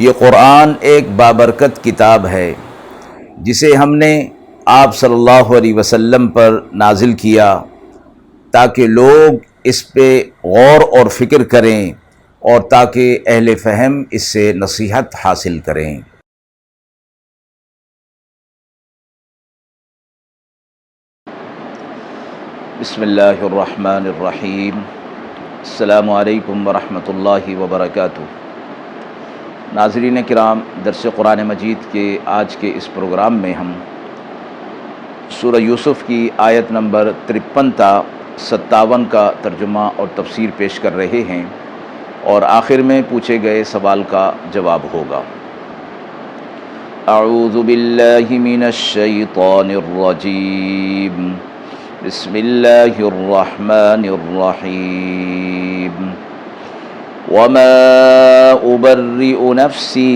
یہ قرآن ایک بابرکت کتاب ہے جسے ہم نے آپ صلی اللہ علیہ وسلم پر نازل کیا تاکہ لوگ اس پہ غور اور فکر کریں اور تاکہ اہل فہم اس سے نصیحت حاصل کریں۔ بسم اللہ الرحمن الرحیم۔ السلام علیکم ورحمۃ اللہ وبرکاتہ۔ ناظرین کرام، درس قرآن مجید کے آج کے اس پروگرام میں ہم سورہ یوسف کی آیت نمبر 53 تا 57 کا ترجمہ اور تفسیر پیش کر رہے ہیں، اور آخر میں پوچھے گئے سوال کا جواب ہوگا۔ اعوذ باللہ من الشیطان الرجیم، بسم اللہ الرحمن الرحیم۔ وما أبرئ نفسي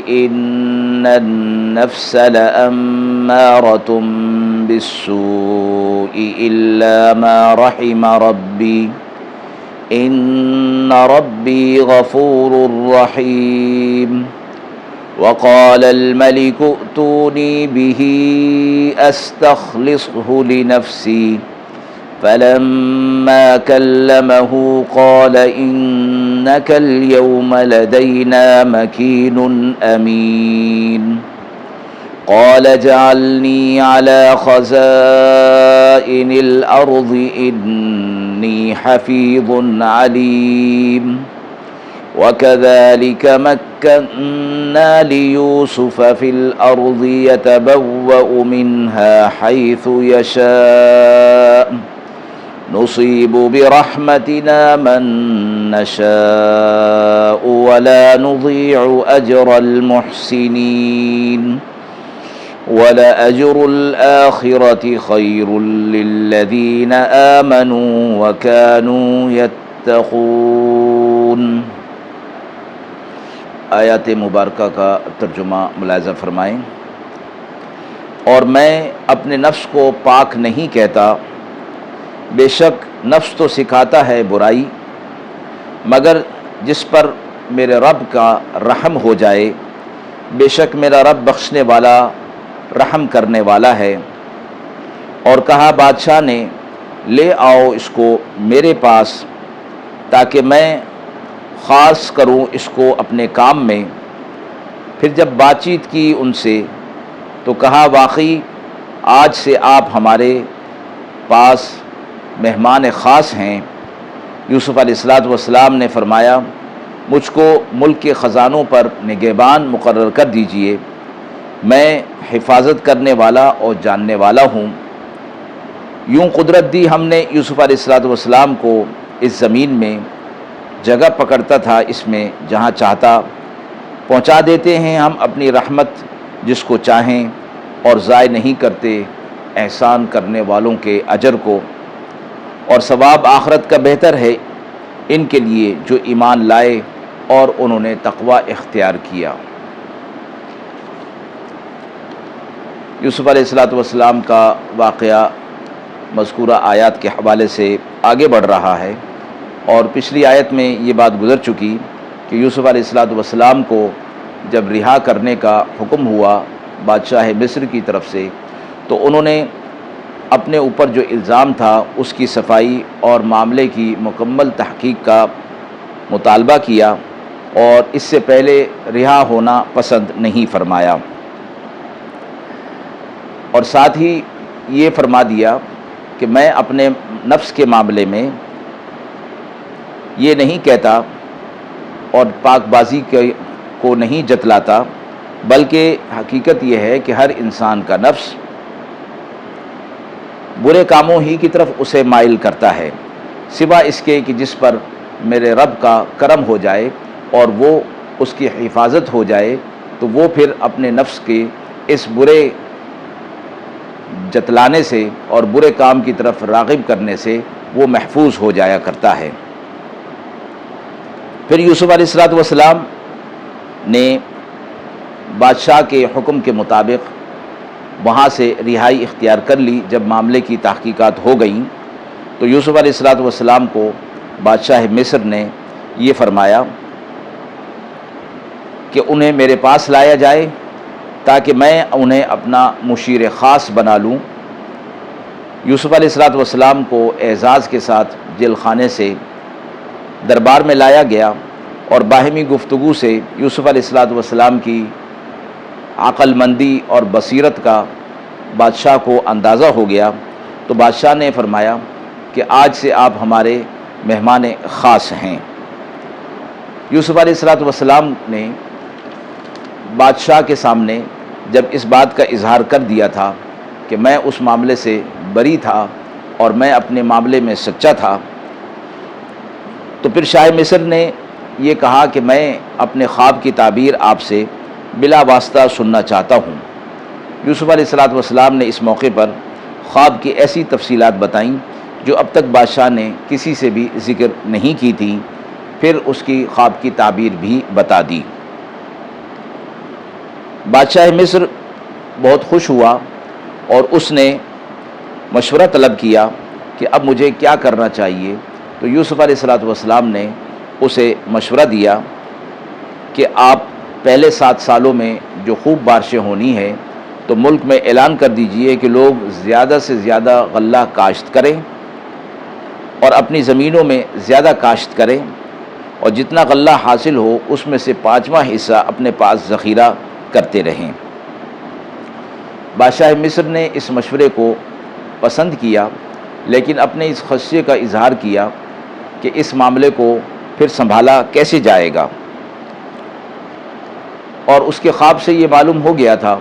إن النفس لأمارة بالسوء إلا ما رحم ربي إن ربي غفور رحيم۔ وقال الملك ائتوني به أستخلصه لنفسي فلما كلمه قال إنك اليوم لدينا مكين أمين۔ قال اجعلني على خزائن الأرض إني حفيظ عليم۔ وكذلك مكنا ليوسف في الأرض يتبوأ منها حيث يشاء نصيب برحمتنا من نشاء ولا نضيع أجر المحسنين۔ ولأجر الآخرة خير للذين آمنوا وكانوا يتقون۔ آیات مبارکہ کا ترجمہ ملاحظہ فرمائیں۔ اور میں اپنے نفس کو پاک نہیں کہتا، بے شک نفس تو سکھاتا ہے برائی، مگر جس پر میرے رب کا رحم ہو جائے، بے شک میرا رب بخشنے والا رحم کرنے والا ہے۔ اور کہا بادشاہ نے، لے آؤ اس کو میرے پاس تاکہ میں خاص کروں اس کو اپنے کام میں۔ پھر جب بات چیت کی ان سے تو کہا واقعی آج سے آپ ہمارے پاس مہمان خاص ہیں۔ یوسف علیہ السلام نے فرمایا، مجھ کو ملک کے خزانوں پر نگہبان مقرر کر دیجئے، میں حفاظت کرنے والا اور جاننے والا ہوں۔ یوں قدرت دی ہم نے یوسف علیہ السلام کو اس زمین میں، جگہ پکڑتا تھا اس میں جہاں چاہتا، پہنچا دیتے ہیں ہم اپنی رحمت جس کو چاہیں، اور ضائع نہیں کرتے احسان کرنے والوں کے اجر کو، اور ثواب آخرت کا بہتر ہے ان کے لیے جو ایمان لائے اور انہوں نے تقوی اختیار کیا۔ یوسف علیہ السلام کا واقعہ مذکورہ آیات کے حوالے سے آگے بڑھ رہا ہے، اور پچھلی آیت میں یہ بات گزر چکی کہ یوسف علیہ السلام کو جب رہا کرنے کا حکم ہوا بادشاہ مصر کی طرف سے، تو انہوں نے اپنے اوپر جو الزام تھا اس کی صفائی اور معاملے کی مکمل تحقیق کا مطالبہ کیا، اور اس سے پہلے رہا ہونا پسند نہیں فرمایا، اور ساتھ ہی یہ فرما دیا کہ میں اپنے نفس کے معاملے میں یہ نہیں کہتا اور پاک بازی کو نہیں جتلاتا، بلکہ حقیقت یہ ہے کہ ہر انسان کا نفس برے کاموں ہی کی طرف اسے مائل کرتا ہے، سوا اس کے کہ جس پر میرے رب کا کرم ہو جائے اور وہ اس کی حفاظت ہو جائے، تو وہ پھر اپنے نفس کے اس برے جتلانے سے اور برے کام کی طرف راغب کرنے سے وہ محفوظ ہو جایا کرتا ہے۔ پھر یوسف علیہ السلام نے بادشاہ کے حکم کے مطابق وہاں سے رہائی اختیار کر لی۔ جب معاملے کی تحقیقات ہو گئیں تو یوسف علیہ السلام کو بادشاہ مصر نے یہ فرمایا کہ انہیں میرے پاس لایا جائے تاکہ میں انہیں اپنا مشیر خاص بنا لوں۔ یوسف علیہ السلام کو اعزاز کے ساتھ جیل خانے سے دربار میں لایا گیا، اور باہمی گفتگو سے یوسف علیہ السلام کی عقل مندی اور بصیرت کا بادشاہ کو اندازہ ہو گیا، تو بادشاہ نے فرمایا کہ آج سے آپ ہمارے مہمان خاص ہیں۔ یوسف علیہ السلام نے بادشاہ کے سامنے جب اس بات کا اظہار کر دیا تھا کہ میں اس معاملے سے بری تھا اور میں اپنے معاملے میں سچا تھا، تو پھر شاہ مصر نے یہ کہا کہ میں اپنے خواب کی تعبیر آپ سے بلا واسطہ سننا چاہتا ہوں۔ یوسف علیہ السلام نے اس موقع پر خواب کی ایسی تفصیلات بتائیں جو اب تک بادشاہ نے کسی سے بھی ذکر نہیں کی تھی، پھر اس کی خواب کی تعبیر بھی بتا دی۔ بادشاہ مصر بہت خوش ہوا اور اس نے مشورہ طلب کیا کہ اب مجھے کیا کرنا چاہیے، تو یوسف علیہ السلام نے اسے مشورہ دیا کہ آپ پہلے 7 سالوں میں جو خوب بارشیں ہونی ہیں تو ملک میں اعلان کر دیجئے کہ لوگ زیادہ سے زیادہ غلہ کاشت کریں اور اپنی زمینوں میں زیادہ کاشت کریں، اور جتنا غلہ حاصل ہو اس میں سے 5واں حصہ اپنے پاس ذخیرہ کرتے رہیں۔ بادشاہ مصر نے اس مشورے کو پسند کیا، لیکن اپنے اس خدشے کا اظہار کیا کہ اس معاملے کو پھر سنبھالا کیسے جائے گا، اور اس کے خواب سے یہ معلوم ہو گیا تھا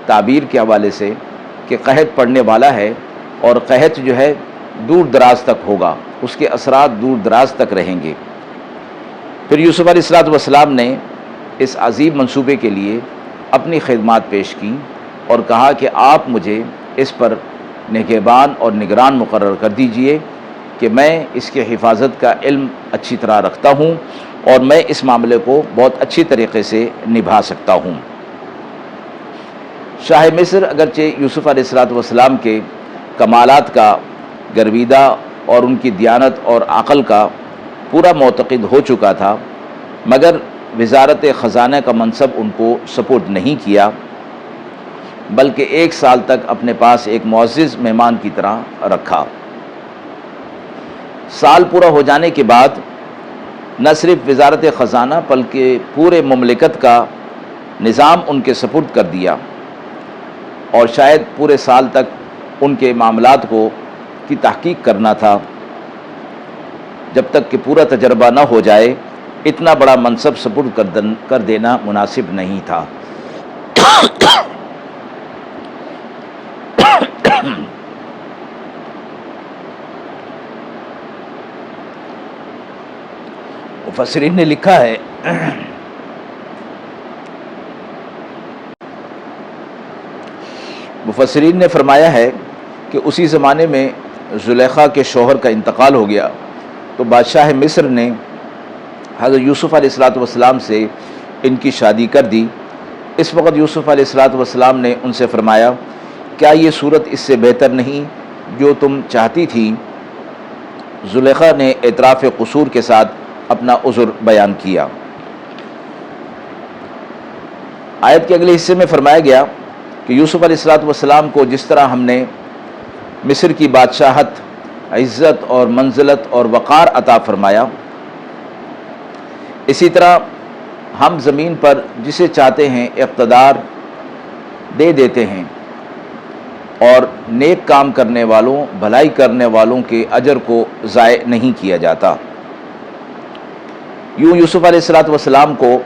تعبیر کے حوالے سے کہ قحط پڑنے والا ہے، اور قحط جو ہے دور دراز تک ہوگا، اس کے اثرات دور دراز تک رہیں گے۔ پھر یوسف علیہ السلام نے اس عظیم منصوبے کے لیے اپنی خدمات پیش کی اور کہا کہ آپ مجھے اس پر نگہبان اور نگران مقرر کر دیجئے کہ میں اس کے حفاظت کا علم اچھی طرح رکھتا ہوں اور میں اس معاملے کو بہت اچھی طریقے سے نبھا سکتا ہوں۔ شاہ مصر اگرچہ یوسف علیہ السلام کے کمالات کا گرویدہ اور ان کی دیانت اور عقل کا پورا معتقد ہو چکا تھا، مگر وزارت خزانہ کا منصب ان کو سپرد نہیں کیا، بلکہ 1 سال تک اپنے پاس ایک معزز مہمان کی طرح رکھا۔ سال پورا ہو جانے کے بعد نہ صرف وزارت خزانہ بلکہ پورے مملکت کا نظام ان کے سپرد کر دیا، اور شاید پورے سال تک ان کے معاملات کی تحقیق کرنا تھا، جب تک کہ پورا تجربہ نہ ہو جائے اتنا بڑا منصب سپرد کر دینا مناسب نہیں تھا۔ مفسرین نے لکھا ہے مفسرین نے فرمایا ہے کہ اسی زمانے میں زلیخا کے شوہر کا انتقال ہو گیا، تو بادشاہ مصر نے حضرت یوسف علیہ السلام سے ان کی شادی کر دی۔ اس وقت یوسف علیہ السلام نے ان سے فرمایا، کیا یہ صورت اس سے بہتر نہیں جو تم چاہتی تھی؟ زلیخا نے اعتراف قصور کے ساتھ اپنا عذر بیان کیا۔ آیت کے اگلے حصے میں فرمایا گیا کہ یوسف علیہ السلام کو جس طرح ہم نے مصر کی بادشاہت، عزت اور منزلت اور وقار عطا فرمایا، اسی طرح ہم زمین پر جسے چاہتے ہیں اقتدار دے دیتے ہیں، اور نیک کام کرنے والوں، بھلائی کرنے والوں کے اجر کو ضائع نہیں کیا جاتا۔ یوں یوسف علیہ السلام کو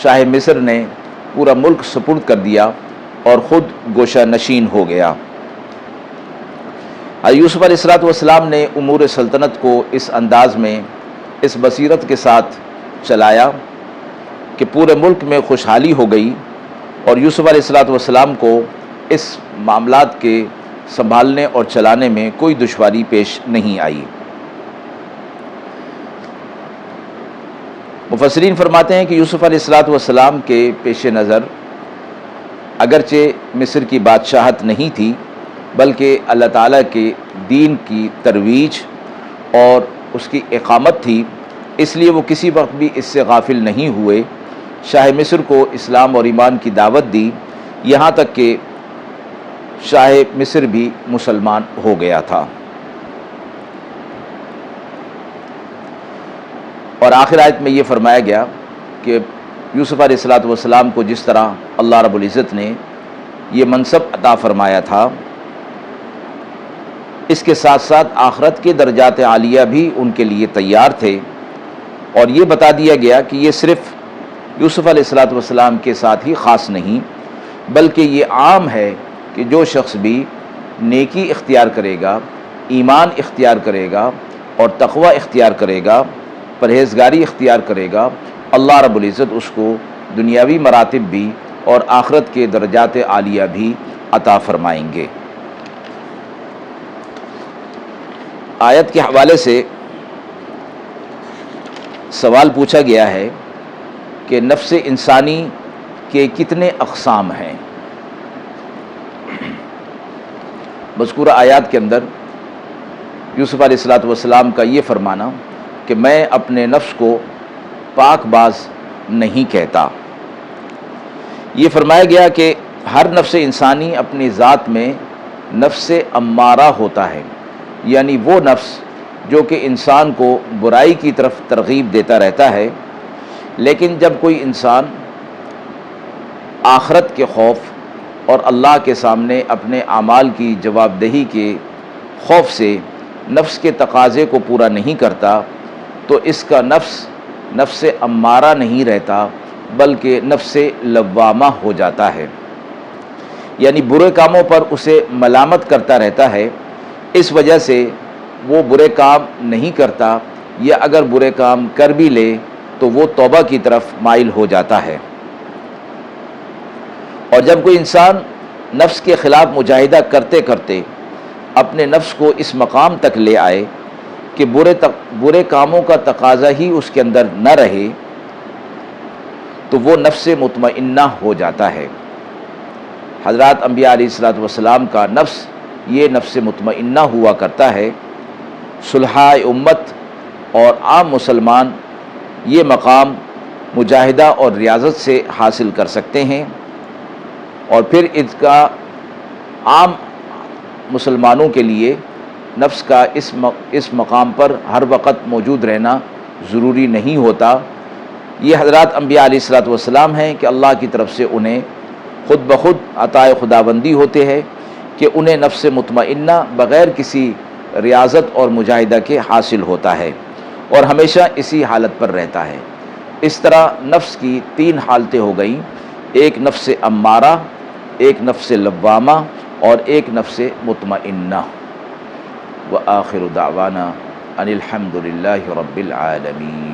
شاہ مصر نے پورا ملک سپرد کر دیا اور خود گوشہ نشین ہو گیا۔ یوسف علیہ السلام نے امور سلطنت کو اس انداز میں، اس بصیرت کے ساتھ چلایا کہ پورے ملک میں خوشحالی ہو گئی، اور یوسف علیہ السلام کو اس معاملات کے سنبھالنے اور چلانے میں کوئی دشواری پیش نہیں آئی۔ مفسرین فرماتے ہیں کہ یوسف علیہ السلام کے پیش نظر اگرچہ مصر کی بادشاہت نہیں تھی، بلکہ اللہ تعالیٰ کے دین کی ترویج اور اس کی اقامت تھی، اس لیے وہ کسی وقت بھی اس سے غافل نہیں ہوئے، شاہ مصر کو اسلام اور ایمان کی دعوت دی، یہاں تک کہ شاہ مصر بھی مسلمان ہو گیا تھا۔ اور آخر آیت میں یہ فرمایا گیا کہ یوسف علیہ السلام کو جس طرح اللہ رب العزت نے یہ منصب عطا فرمایا تھا، اس کے ساتھ ساتھ آخرت کے درجات عالیہ بھی ان کے لیے تیار تھے، اور یہ بتا دیا گیا کہ یہ صرف یوسف علیہ السلام کے ساتھ ہی خاص نہیں، بلکہ یہ عام ہے کہ جو شخص بھی نیکی اختیار کرے گا، ایمان اختیار کرے گا اور تقوی اختیار کرے گا، پرہیزگاری اختیار کرے گا، اللہ رب العزت اس کو دنیاوی مراتب بھی اور آخرت کے درجات عالیہ بھی عطا فرمائیں گے۔ آیت کے حوالے سے سوال پوچھا گیا ہے کہ نفس انسانی کے کتنے اقسام ہیں؟ مذکورہ آیات کے اندر یوسف علیہ السلام کا یہ فرمانا کہ میں اپنے نفس کو پاک باز نہیں کہتا، یہ فرمایا گیا کہ ہر نفس انسانی اپنی ذات میں نفس امارہ ہوتا ہے، یعنی وہ نفس جو کہ انسان کو برائی کی طرف ترغیب دیتا رہتا ہے، لیکن جب کوئی انسان آخرت کے خوف اور اللہ کے سامنے اپنے اعمال کی جواب دہی کے خوف سے نفس کے تقاضے کو پورا نہیں کرتا، تو اس کا نفس امارہ نہیں رہتا بلکہ نفس لوامہ ہو جاتا ہے، یعنی برے کاموں پر اسے ملامت کرتا رہتا ہے، اس وجہ سے وہ برے کام نہیں کرتا، یا اگر برے کام کر بھی لے تو وہ توبہ کی طرف مائل ہو جاتا ہے۔ اور جب کوئی انسان نفس کے خلاف مجاہدہ کرتے کرتے اپنے نفس کو اس مقام تک لے آئے کہ برے کاموں کا تقاضا ہی اس کے اندر نہ رہے، تو وہ نفس مطمئنہ ہو جاتا ہے۔ حضرات انبیاء علیہ السلام کا نفس یہ نفس مطمئنہ ہوا کرتا ہے۔ صلحاء امت اور عام مسلمان یہ مقام مجاہدہ اور ریاضت سے حاصل کر سکتے ہیں، اور پھر اس کا عام مسلمانوں کے لیے نفس کا اس مقام پر ہر وقت موجود رہنا ضروری نہیں ہوتا۔ یہ حضرات انبیاء علیہ السلام ہیں کہ اللہ کی طرف سے انہیں خود بخود عطائے خداوندی ہوتے ہیں کہ انہیں نفس مطمئنہ بغیر کسی ریاضت اور مجاہدہ کے حاصل ہوتا ہے، اور ہمیشہ اسی حالت پر رہتا ہے۔ اس طرح نفس کی 3 حالتیں ہو گئیں، ایک نفس امارہ، ایک نفس لوامہ اور ایک نفس مطمئنہ۔ وآخر دعوانا ان الحمد للہ رب العالمین۔